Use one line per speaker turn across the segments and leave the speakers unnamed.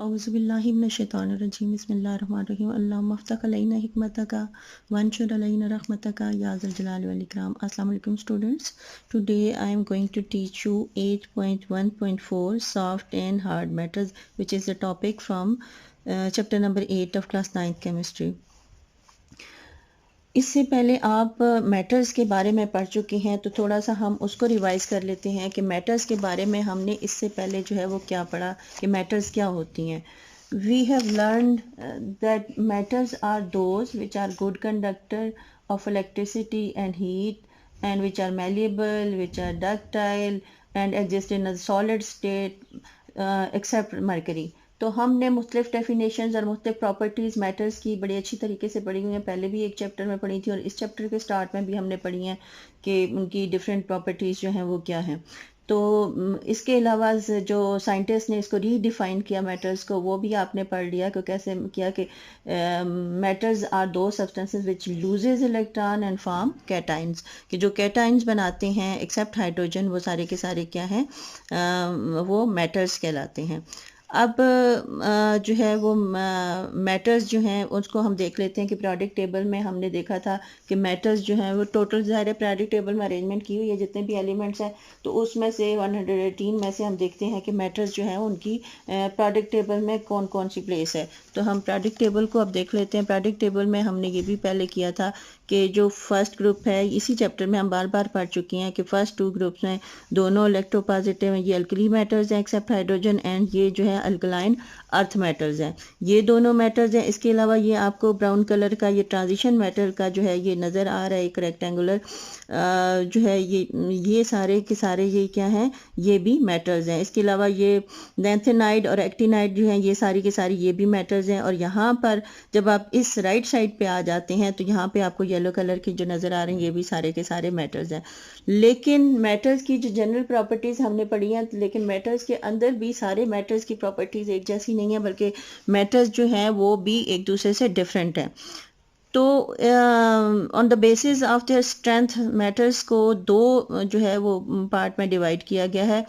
औज़ुबिल्लाहि मिनश्शैतानिर्रजीम बिस्मिल्लाहिर्रहमानिर्रहीम अल्लाहुम्मा अफ़्तह अलैना हिकमतका वंशुर अलैना रहमतका या ज़ल जलाली वल इकराम। अस्सलाम वालेकुम students, today I am going to teach you 8.1.4 soft and hard matters which is the topic from chapter number 8 of class 9th chemistry। इससे पहले आप मैटर्स के बारे में पढ़ चुके हैं, तो थोड़ा सा हम उसको रिवाइज कर लेते हैं कि मैटर्स के बारे में हमने इससे पहले जो है वो क्या पढ़ा कि मैटर्स क्या होती हैं। We have learned that matters are those which are good conductor of electricity and heat and which are malleable, which are ductile and exist in a solid state except mercury। तो हमने मुख्तलिफ definitions और मुख्तलिफ properties matters की बड़ी अच्छी तरीके से पढ़ी हुई हैं। पहले भी एक चैप्टर में पढ़ी थी और इस चैप्टर के स्टार्ट में भी हमने पढ़ी हैं कि उनकी डिफरेंट प्रॉपर्टीज़ जो हैं वो क्या हैं। तो इसके अलावा जो साइंटिस्ट ने इसको रीडिफाइन किया मैटर्स को, वो भी आपने पढ़ लिया कि कैसे किया कि मैटर्स आर दो substances which loses electron and form cations, कि जो कैटाइंस बनाते हैं एक्सेप्ट हाइड्रोजन वो सारे के सारे क्या हैं, वो मैटर्स कहलाते हैं। अब जो है वो मैटर्स जो हैं उसको हम देख लेते हैं कि पीरियोडिक टेबल में हमने देखा था कि मैटर्स जो हैं वो टोटल ज़ाहिर है पीरियोडिक टेबल में अरेंजमेंट की हुई है जितने भी एलिमेंट्स हैं, तो उसमें से 118 में से हम देखते हैं कि मैटर्स जो हैं उनकी पीरियोडिक टेबल में कौन कौन सी प्लेस है। तो हम पीरियोडिक टेबल को अब देख लेते हैं। पीरियोडिक टेबल में हमने ये भी पहले किया था कि जो फर्स्ट ग्रुप है, इसी चैप्टर में हम बार बार पढ़ चुके हैं कि फर्स्ट टू ग्रुप्स में दोनों इलेक्ट्रोपॉजिटिव हैं, ये अल्कली मैटर्स हैं एक्सेप्ट हाइड्रोजन, एंड ये जो है अल्कलाइन अर्थ मैटर्स हैं, ये दोनों मैटर्स हैं। इसके अलावा ये आपको ब्राउन कलर का ये ट्रांजिशन मैटर का जो है ये नज़र आ रहा है, एक रेक्टेंगुलर जो है ये सारे के सारे ये क्या हैं, ये भी मैटर्स हैं। इसके अलावा ये लैंथेनाइड और एक्टिनाइड जो हैं ये सारी के सारी ये भी मैटर्स हैं। और यहाँ पर जब आप इस राइट साइड पे आ जाते हैं तो यहाँ पे आपको येलो कलर की जो नज़र आ रही हैं ये भी सारे के सारे मैटर्स हैं। लेकिन मैटर्स की जो जनरल प्रॉपर्टीज़ हमने पढ़ी हैं, लेकिन मैटर्स के अंदर भी सारे मैटर्स की प्रॉपर्टीज़ एक जैसी नहीं है, बल्कि मैटर्स जो हैं वो भी एक दूसरे से डिफरेंट हैं। तो on the basis of their strength matters को दो जो है वो पार्ट में डिवाइड किया गया है।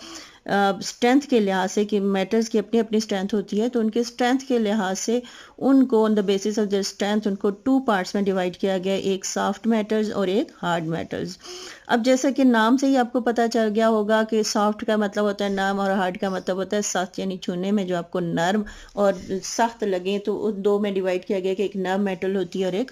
स्ट्रेंथ के लिहाज से कि मैटर्स की अपनी अपनी स्ट्रेंथ होती है, तो उनके स्ट्रेंथ के लिहाज से उनको on the basis of their strength उनको टू पार्ट्स में डिवाइड किया गया, एक सॉफ्ट मैटर्स और एक हार्ड मैटर्स। अब जैसा कि नाम से ही आपको पता चल गया होगा कि सॉफ्ट का मतलब होता है नरम और हार्ड का मतलब होता है सख्त, यानी छूने में जो आपको नरम और सख्त लगे, तो उन दो में डिवाइड किया गया कि एक नरम मेटल होती है और एक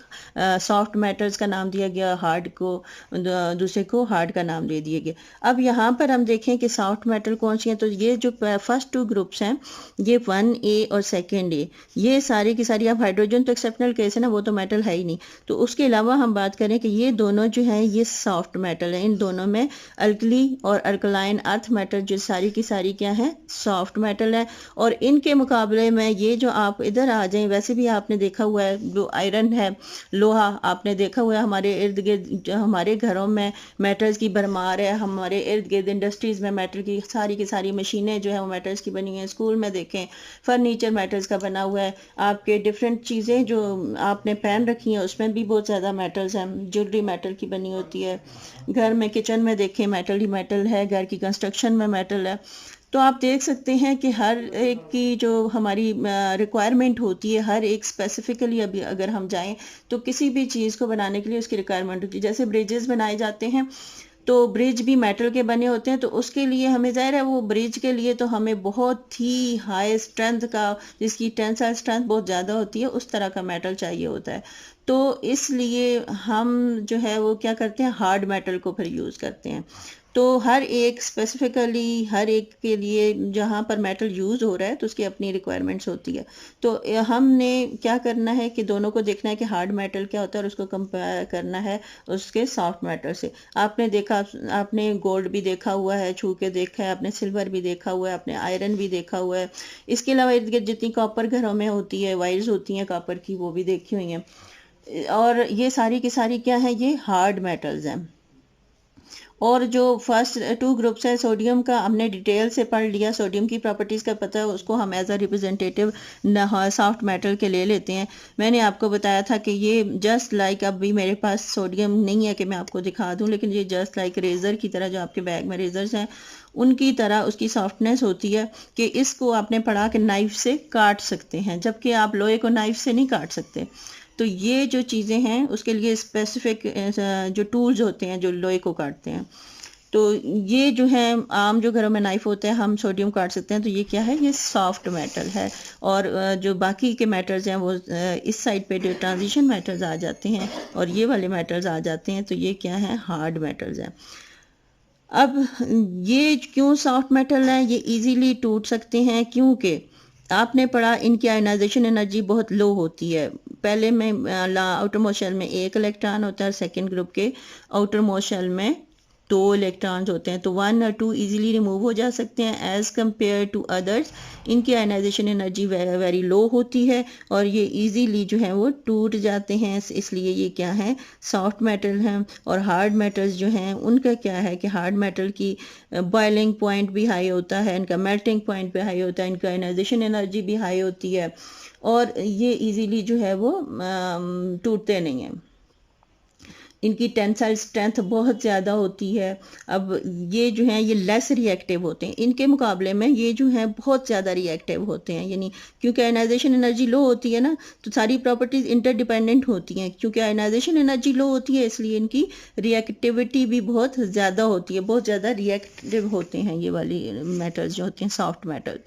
सॉफ्ट मैटर्स का नाम दिया गया, हार्ड को दूसरे को हार्ड का नाम दे दिया गया। अब यहाँ पर हम देखें कि सॉफ्ट मेटल कौन सी हैं, तो ये जो फर्स्ट टू ग्रुप्स हैं ये 1A और 2A, ये सारी की सारी, अब हाइड्रोजन तो एक्सेप्शनल केस है ना, वो तो मेटल है ही नहीं, तो उसके अलावा हम बात करें कि ये दोनों जो हैं ये सॉफ्ट मेटल हैं। इन दोनों में अल्कली और अल्कलाइन अर्थ मेटल जो सारी की सारी क्या है, सॉफ्ट मेटल है। और इनके मुकाबले में ये जो आप इधर आ जाएं, वैसे भी आपने देखा हुआ है जो आयरन है, लोहा आपने देखा हुआ है हमारे इर्द गिर्द, हमारे घरों में मेटल्स की भरमार है, हमारे इर्द गिर्द इंडस्ट्रीज में मेटल की सारी मशीनें जो है वो मेटल्स की बनी हैं। स्कूल में देखें फर्नीचर मेटल्स का बना हुआ है, आपके डिफरेंट चीज़ें जो आपने पहन रखी हैं उसमें भी बहुत ज़्यादा मेटल्स हैं, ज्वेलरी मेटल की बनी होती है, घर में किचन में देखें मेटल ही मेटल है, घर की कंस्ट्रक्शन में मेटल है। तो आप देख सकते हैं कि हर एक की जो हमारी रिक्वायरमेंट होती है, हर एक स्पेसिफिकली अभी अगर हम जाएं तो किसी भी चीज़ को बनाने के लिए उसकी रिक्वायरमेंट होती है। जैसे ब्रिजेस बनाए जाते हैं तो ब्रिज भी मेटल के बने होते हैं, तो उसके लिए हमें ज़ाहिर है वो ब्रिज के लिए तो हमें बहुत ही हाई स्ट्रेंथ का, जिसकी टेंसाइल स्ट्रेंथ बहुत ज़्यादा होती है, उस तरह का मेटल चाहिए होता है। तो इसलिए हम जो है वो क्या करते हैं, हार्ड मेटल को फिर यूज़ करते हैं। तो हर एक स्पेसिफिकली हर एक के लिए जहाँ पर मेटल यूज़ हो रहा है तो उसकी अपनी रिक्वायरमेंट्स होती है। तो हमने क्या करना है कि दोनों को देखना है कि हार्ड मेटल क्या होता है और उसको कंपेयर करना है उसके सॉफ्ट मेटल से। आपने देखा, आपने गोल्ड भी देखा हुआ है, छू के देखा है, आपने सिल्वर भी देखा हुआ है, आपने आयरन भी देखा हुआ है। इसके अलावा इर्द गिर्द जितनी कॉपर घरों में होती है, वायर्स होती हैं कॉपर की, वो भी देखी हुई हैं। और ये सारी की सारी क्या है, ये हार्ड मेटल्स हैं। और जो फर्स्ट टू ग्रुप्स है सोडियम का हमने डिटेल से पढ़ लिया, सोडियम की प्रॉपर्टीज़ का पता है, उसको हम as a representative soft metal के ले लेते हैं। मैंने आपको बताया था कि ये जस्ट लाइक, अब भी मेरे पास सोडियम नहीं है कि मैं आपको दिखा दूं, लेकिन ये जस्ट लाइक रेज़र की तरह, जो आपके बैग में रेज़र्स हैं उनकी तरह उसकी सॉफ्टनेस होती है कि इसको आपने पढ़ा कि नाइफ से काट सकते हैं, जबकि आप लोहे को नाइफ से नहीं काट सकते। तो ये जो चीज़ें हैं उसके लिए स्पेसिफिक जो टूल्स होते हैं जो लोहे को काटते हैं। तो ये जो है आम जो घरों में नाइफ होता है, हम सोडियम काट सकते हैं। तो ये क्या है, ये सॉफ्ट मेटल है। और जो बाकी के मेटल्स हैं वो इस साइड पे जो ट्रांजिशन मेटल्स आ जाते हैं और ये वाले मेटल्स आ जाते हैं, तो ये क्या है, हार्ड मेटल्स हैं। अब ये क्यों सॉफ्ट मेटल है, ये इजीली टूट सकते हैं क्योंकि आपने पढ़ा इनकी आयनाइजेशन एनर्जी बहुत लो होती है। पहले में आउटर मोस्ट शेल में एक इलेक्ट्रॉन होता है, सेकंड ग्रुप के आउटर मोस्ट शेल में 2 इलेक्ट्रॉन्स होते हैं, तो 1 और 2 इजीली रिमूव हो जा सकते हैं एज कंपेयर टू अदर्स। इनकी आयनाइजेशन एनर्जी वेरी लो होती है और ये इजीली जो है वो टूट जाते हैं, इसलिए ये क्या है, सॉफ्ट मेटल हैं। और हार्ड मेटल्स जो हैं उनका क्या है कि हार्ड मेटल की बॉइलिंग पॉइंट भी हाई होता है, इनका मेल्टिंग पॉइंट भी हाई होता है, इनका आयनाइजेशन एनर्जी भी हाई होती है और ये इजीली जो है वो टूटते नहीं हैं। इनकी टेंसाइल स्ट्रेंथ बहुत ज़्यादा होती है। अब ये जो हैं ये लेस रिएक्टिव होते हैं, इनके मुकाबले में ये जो हैं बहुत ज़्यादा रिएक्टिव होते हैं, यानी क्योंकि आयनाइजेशन एनर्जी लो होती है ना, तो सारी प्रॉपर्टीज़ इंटरडिपेंडेंट होती हैं। क्योंकि आयनाइजेशन एनर्जी लो होती है इसलिए इनकी रिएक्टिविटी भी बहुत ज़्यादा होती है, बहुत ज़्यादा रिएक्टिव होते हैं ये वाली मेटल्स जो होते हैं सॉफ्ट मेटल।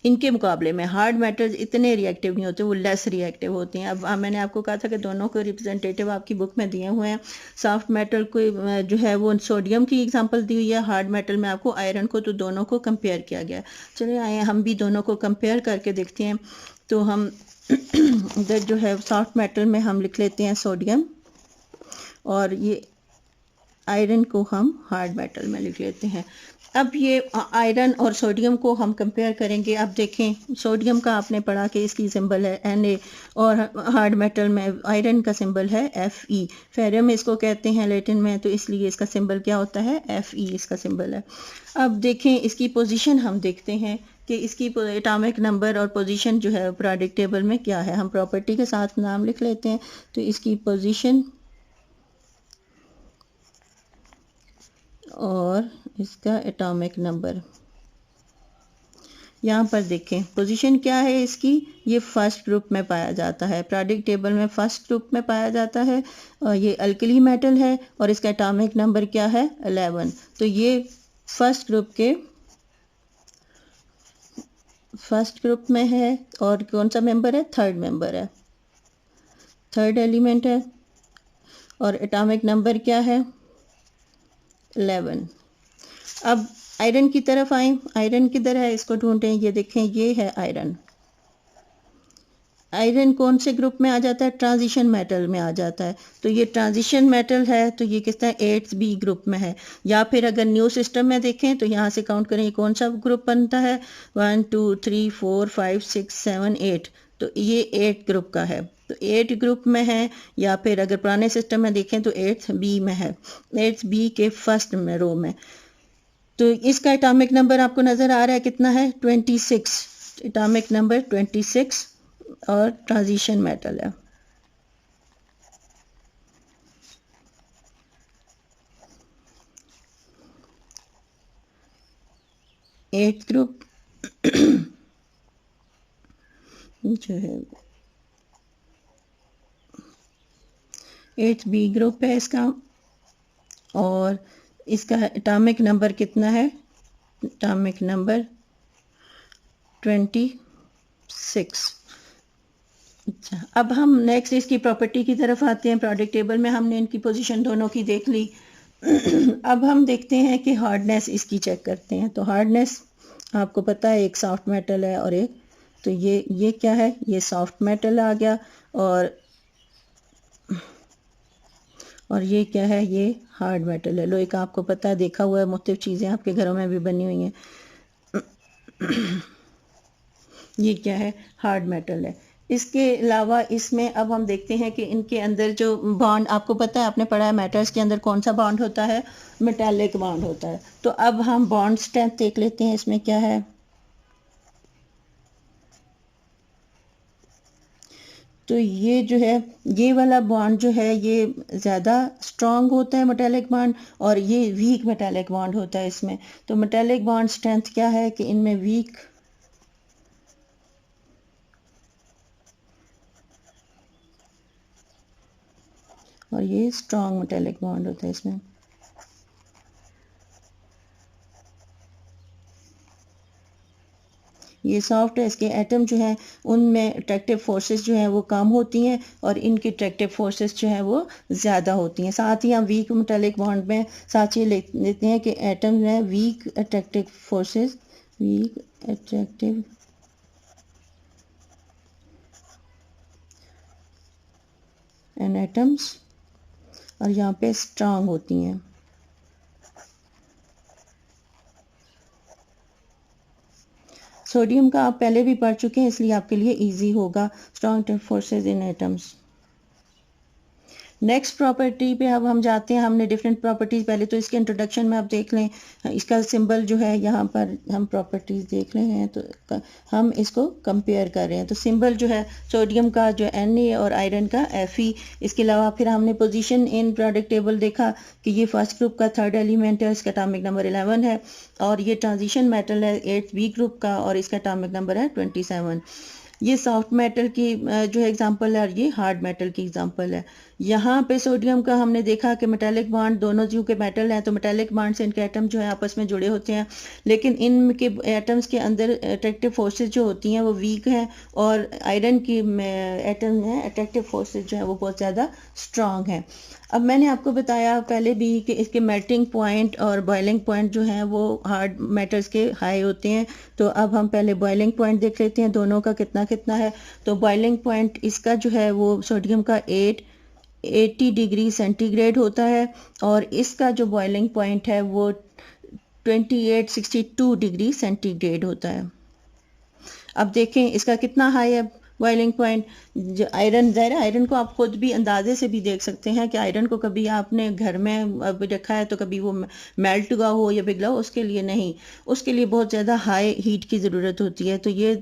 इनके मुकाबले में हार्ड मेटल्स इतने रिएक्टिव नहीं होते, वो लेस रिएक्टिव होते हैं। अब मैंने आपको कहा था कि दोनों को रिप्रेजेंटेटिव आपकी बुक में दिए हुए हैं। सॉफ्ट मेटल को जो है वो सोडियम की एग्जांपल दी हुई है, हार्ड मेटल में आपको आयरन को, तो दोनों को कंपेयर किया गया है। चलिए आए हम भी दोनों को कंपेयर करके देखते हैं। तो हम इधर जो है सॉफ्ट मेटल में हम लिख लेते हैं सोडियम और ये आयरन को हम हार्ड मेटल में लिख लेते हैं। अब ये आयरन और सोडियम को हम कंपेयर करेंगे। अब देखें सोडियम का आपने पढ़ा कि इसकी सिंबल है Na और हार्ड मेटल में आयरन का सिंबल है Fe। फेरियम इसको कहते हैं लैटिन में, तो इसलिए इसका सिंबल क्या होता है, Fe इसका सिंबल है। अब देखें इसकी पोजीशन हम देखते हैं कि इसकी एटॉमिक नंबर और पोजीशन जो है पीरियोडिक टेबल में क्या है। हम प्रॉपर्टी के साथ नाम लिख लेते हैं। तो इसकी पोजीशन और इसका एटॉमिक नंबर यहाँ पर देखें। पोजीशन क्या है इसकी, ये फर्स्ट ग्रुप में पाया जाता है, पीरियोडिक टेबल में फर्स्ट ग्रुप में पाया जाता है और ये अल्कली मेटल है और इसका एटॉमिक नंबर क्या है, 11। तो ये फर्स्ट ग्रुप में है और कौन सा मेंबर है, थर्ड मेंबर है, थर्ड एलिमेंट है और एटॉमिक नंबर क्या है, 11। अब आयरन की तरफ आए, आयरन किधर है इसको ढूंढें। ये देखें ये है आयरन। आयरन कौन से ग्रुप में आ जाता है, ट्रांजिशन मेटल में आ जाता है। तो ये ट्रांजिशन मेटल है, तो ये किस तरह 8th बी ग्रुप में है। या फिर अगर न्यू सिस्टम में देखें तो यहाँ से काउंट करें, ये कौन सा ग्रुप बनता है, 1 2 3 4 5 6 7 8, तो ये 8 ग्रुप का है, तो 8 ग्रुप में है। या फिर अगर पुराने सिस्टम में देखें तो 8th बी में है, 8th बी के फर्स्ट में रो में। तो इसका एटॉमिक नंबर आपको नज़र आ रहा है कितना है, 26, एटॉमिक नंबर 26 और ट्रांजिशन मेटल है। एट ग्रुप जो है 8th बी ग्रुप है इसका और इसका एटॉमिक नंबर कितना है, एटॉमिक नंबर 26। अच्छा, अब हम नेक्स्ट इसकी प्रॉपर्टी की तरफ आते हैं। प्रोडक्ट टेबल में हमने इनकी पोजीशन दोनों की देख ली। अब हम देखते हैं कि हार्डनेस इसकी चेक करते हैं। तो हार्डनेस आपको पता है एक सॉफ्ट मेटल है और एक, तो ये क्या है, ये सॉफ्ट मेटल आ गया और ये क्या है, ये हार्ड मेटल है। लोहे का आपको पता है, देखा हुआ है, मुख्तलिफ चीज़ें आपके घरों में भी बनी हुई हैं। ये क्या है, हार्ड मेटल है। इसके अलावा इसमें अब हम देखते हैं कि इनके अंदर जो बॉन्ड, आपको पता है, आपने पढ़ा है मेटल्स के अंदर कौन सा बॉन्ड होता है, मेटालिक बॉन्ड होता है। तो अब हम बॉन्ड स्ट्रेंथ देख लेते हैं इसमें क्या है। तो ये जो है, ये वाला बॉन्ड जो है ये ज़्यादा स्ट्रांग होता है मेटालिक बॉन्ड, और ये वीक मेटालिक बॉन्ड होता है इसमें। तो मेटालिक बॉन्ड स्ट्रेंथ क्या है कि इनमें वीक और ये स्ट्रांग मेटालिक बॉन्ड होता है इसमें। ये सॉफ्ट है, इसके एटम जो है उनमें अट्रैक्टिव फोर्सेस जो है वो कम होती हैं और इनकी अट्रैक्टिव फोर्सेस जो है वो ज़्यादा होती हैं। साथ ही हम वीक मेटालिक बॉन्ड में साथ ये लेते हैं कि एटम में weak attractive forces, weak attractive and atoms, और यहाँ पे स्ट्रांग होती हैं। सोडियम का आप पहले भी पढ़ चुके हैं, इसलिए आपके लिए इजी होगा, strong forces in atoms. Next property पे अब हम जाते हैं। हमने डिफरेंट प्रॉपर्टीज़, पहले तो इसके इंट्रोडक्शन में आप देख लें, इसका सिंबल जो है यहाँ पर हम प्रॉपर्टीज़ देख रहे हैं, तो हम इसको कंपेयर कर रहे हैं। तो सिंबल जो है सोडियम का जो Na और आयरन का Fe। इसके अलावा फिर हमने पोजीशन इन प्रोडक्ट टेबल देखा कि ये फर्स्ट ग्रुप का थर्ड एलिमेंट है, इसका एटॉमिक नंबर 11 है, और ये ट्रांजिशन मेटल है 8th बी ग्रुप का, और इसका एटॉमिक नंबर है 27। ये सॉफ्ट मेटल की जो है एग्जांपल है, और ये हार्ड मेटल की एग्जांपल है। यहाँ पे सोडियम का हमने देखा कि मेटालिक बॉन्ड, दोनों जो के मेटल हैं तो मेटालिक बॉन्ड से इनके एटम जो है आपस में जुड़े होते हैं, लेकिन इनके एटम्स के अंदर अट्रैक्टिव फोर्सेस जो होती हैं वो वीक हैं, और आयरन की एटम है अट्रैक्टिव फोर्सेस जो है वो बहुत ज़्यादा स्ट्रांग हैं। अब मैंने आपको बताया पहले भी कि इसके मेल्टिंग पॉइंट और बॉइलिंग पॉइंट जो हैं वो हार्ड मेटल्स के हाई होते हैं। तो अब हम पहले बॉइलिंग पॉइंट देख लेते हैं दोनों का कितना कितना है। तो बॉइलिंग पॉइंट इसका जो है वो सोडियम का 80 डिग्री सेंटीग्रेड होता है, और इसका जो बॉइलिंग पॉइंट है वो 2862 डिग्री सेंटीग्रेड होता है। अब देखें इसका कितना हाई है बॉइलिंग पॉइंट। जो आयरन, ज़ाहिर आयरन को आप खुद भी अंदाजे से भी देख सकते हैं कि आयरन को कभी आपने घर में रखा है तो कभी वो मेल्ट हुआ हो या पिघला हो, उसके लिए नहीं, उसके लिए बहुत ज़्यादा हाई हीट की ज़रूरत होती है। तो ये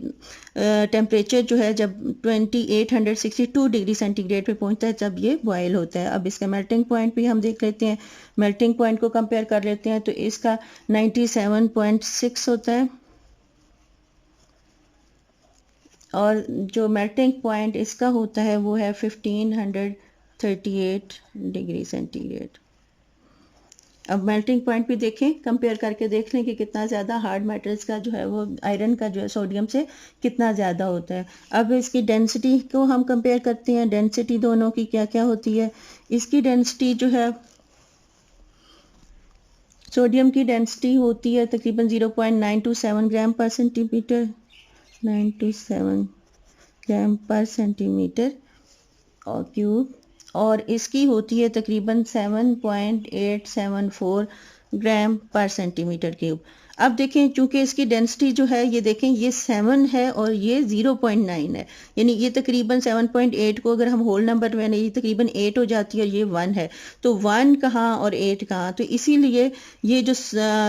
टेम्परेचर जो है जब 2862 डिग्री सेंटीग्रेड पे पहुंचता है तब ये बॉयल होता है। अब इसका मेल्टिंग पॉइंट भी हम देख लेते हैं, मेल्टिंग पॉइंट को कंपेयर कर लेते हैं। तो इसका 97.6 होता है, और जो मेल्टिंग पॉइंट इसका होता है वो है 1538 डिग्री सेंटीग्रेड। अब मेल्टिंग पॉइंट भी देखें, कंपेयर करके देख लें कि कितना ज़्यादा हार्ड मेटल्स का जो है वो आयरन का जो है सोडियम से कितना ज़्यादा होता है। अब इसकी डेंसिटी को हम कंपेयर करते हैं, डेंसिटी दोनों की क्या क्या होती है। इसकी डेंसिटी जो है, सोडियम की डेंसिटी होती है तकरीबन 0.927 ग्राम पर सेंटीमीटर, 927 ग्राम पर सेंटीमीटर और क्यूब, और इसकी होती है तकरीबन 7.874 ग्राम पर सेंटीमीटर क्यूब। अब देखें चूंकि इसकी डेंसिटी जो है, ये देखें ये 7 है और ये 0.9 है, यानी ये तकरीबन 7.8 को अगर हम होल नंबर में, ये तकरीबन 8 हो जाती है और ये 1 है, तो 1 कहाँ और 8 कहाँ। तो इसीलिए ये जो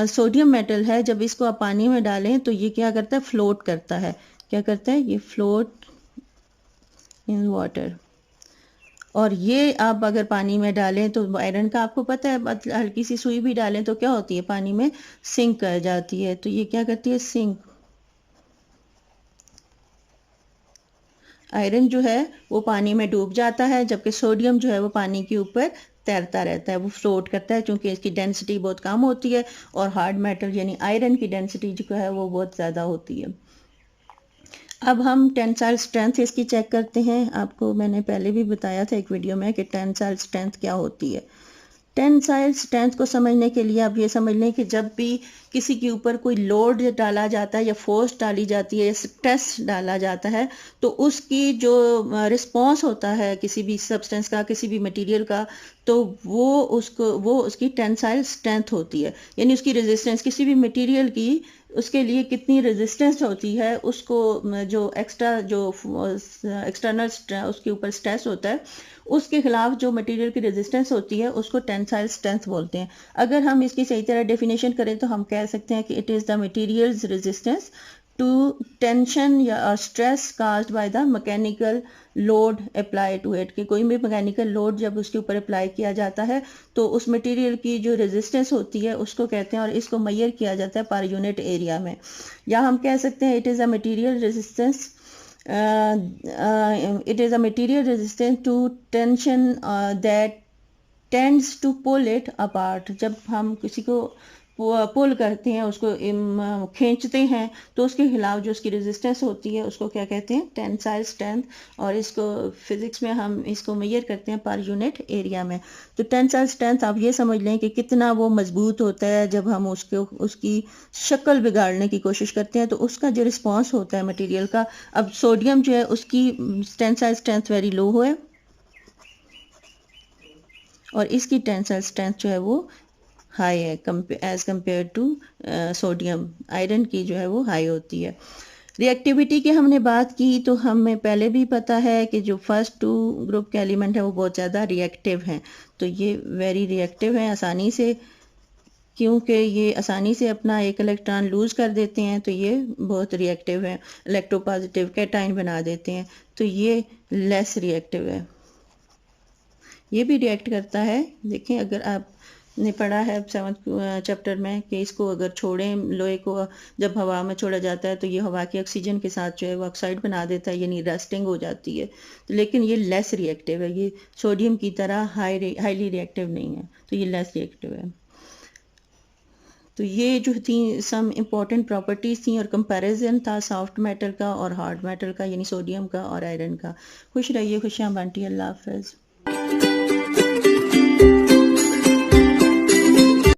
सोडियम मेटल है जब इसको आप पानी में डालें तो ये क्या करता है, फ्लोट करता है। क्या करता है, ये फ्लोट इन वाटर। और ये आप अगर पानी में डालें तो आयरन का आपको पता है, हल्की सी सुई भी डालें तो क्या होती है, पानी में सिंक कर जाती है। तो ये क्या करती है, सिंक। आयरन जो है वो पानी में डूब जाता है, जबकि सोडियम जो है वो पानी के ऊपर तैरता रहता है, वो फ्लोट करता है, क्योंकि इसकी डेंसिटी बहुत कम होती है और हार्ड मेटल यानी आयरन की डेंसिटी जो है वो बहुत ज़्यादा होती है। अब हम टेंसाइल स्ट्रेंथ इसकी चेक करते हैं। आपको मैंने पहले भी बताया था एक वीडियो में कि टेंसाइल स्ट्रेंथ क्या होती है। टेंसाइल स्ट्रेंथ को समझने के लिए आप ये समझ लें कि जब भी किसी के ऊपर कोई लोड डाला जाता है या फोर्स डाली जाती है या स्ट्रेस डाला जाता है, तो उसकी जो रिस्पॉन्स होता है किसी भी सब्सटेंस का, किसी भी मटेरियल का, तो वो उसकी टेंसाइल स्ट्रेंथ होती है, यानी उसकी रेजिस्टेंस किसी भी मटेरियल की उसके लिए कितनी रेजिस्टेंस होती है, उसको जो एक्सटर्नल उसके ऊपर स्ट्रेस होता है उसके खिलाफ जो मटेरियल की रेजिस्टेंस होती है उसको टेंसाइल स्ट्रेंथ बोलते हैं। अगर हम इसकी सही तरह डेफिनेशन करें तो हम कह सकते हैं कि it is the materials resistance to tension या stress caused by the mechanical load apply to it, कि कोई भी मैकेनिकल लोड जब उसके ऊपर अप्लाई किया जाता है तो उस मटेरियल की जो रेजिस्टेंस होती है उसको कहते हैं, और इसको मेजर किया जाता है पर यूनिट एरिया में। या हम कह सकते हैं it is a material resistance it is a material resistant to tension that tends to pull it apart। जब हम किसी को पुल करते हैं, उसको खींचते हैं, तो उसके खिलाफ जो उसकी रेजिस्टेंस होती है उसको क्या कहते हैं, टेंसाइल स्ट्रेंथ। और इसको फिजिक्स में हम इसको मेजर करते हैं पर यूनिट एरिया में। तो टेंसाइल स्ट्रेंथ आप ये समझ लें कि कितना वो मजबूत होता है। जब हम उसकी शक्ल बिगाड़ने की कोशिश करते हैं तो उसका जो रिस्पॉन्स होता है मटेरियल का, अब सोडियम जो है उसकी टेंसाइल स्ट्रेंथ वेरी लो है और इसकी टेंसाइल स्ट्रेंथ जो है वो हाई है as compare to sodium. Iron की जो है वो हाई होती है। रिएक्टिविटी की हमने बात की तो हमें पहले भी पता है कि जो फर्स्ट टू ग्रुप के एलिमेंट है वो बहुत ज़्यादा रिएक्टिव हैं। तो ये वेरी रिएक्टिव हैं आसानी से, क्योंकि ये आसानी से अपना एक इलेक्ट्रॉन लूज़ कर देते हैं, तो ये बहुत रिएक्टिव हैं। इलेक्ट्रोपॉजिटिव कैटाइन बना देते हैं, तो ये लेस रिएक्टिव है। ये भी रिएक्ट करता है। देखें, अगर आपने पढ़ा है 7th चैप्टर में कि इसको अगर छोड़ें, लोहे को जब हवा में छोड़ा जाता है तो ये हवा के ऑक्सीजन के साथ जो है वो ऑक्साइड बना देता है, यानी रस्टिंग हो जाती है। तो लेकिन ये लेस रिएक्टिव है, ये सोडियम की तरह हाईली रिएक्टिव नहीं है, तो ये लेस रिएक्टिव है। तो ये जो थी सम इम्पॉर्टेंट प्रॉपर्टीज़ थी और कंपैरिजन था सॉफ्ट मेटल का और हार्ड मेटल का, यानी सोडियम का और आयरन का। खुश रहिए, खुशियाँ बांटिए। अल्लाह हाफ़िज़।